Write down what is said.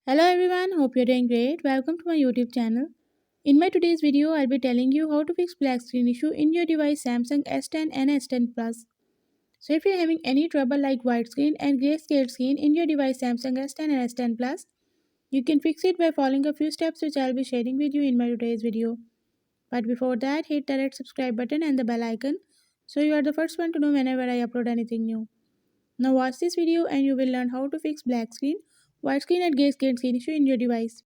Hello everyone, hope you're doing great. Welcome to my YouTube channel. In my today's video, I'll be telling you how to fix black screen issue in your device Samsung S10 and S10 Plus. So if you're having any trouble like white screen and grayscale screen in your device Samsung S10 and S10 Plus, you can fix it by following a few steps which I'll be sharing with you in my today's video. But before that, hit the red subscribe button and the bell icon so you are the first one to know whenever I upload anything new. Now watch this video and you will learn how to fix black screen, white screen and grayscale screen issue in your device.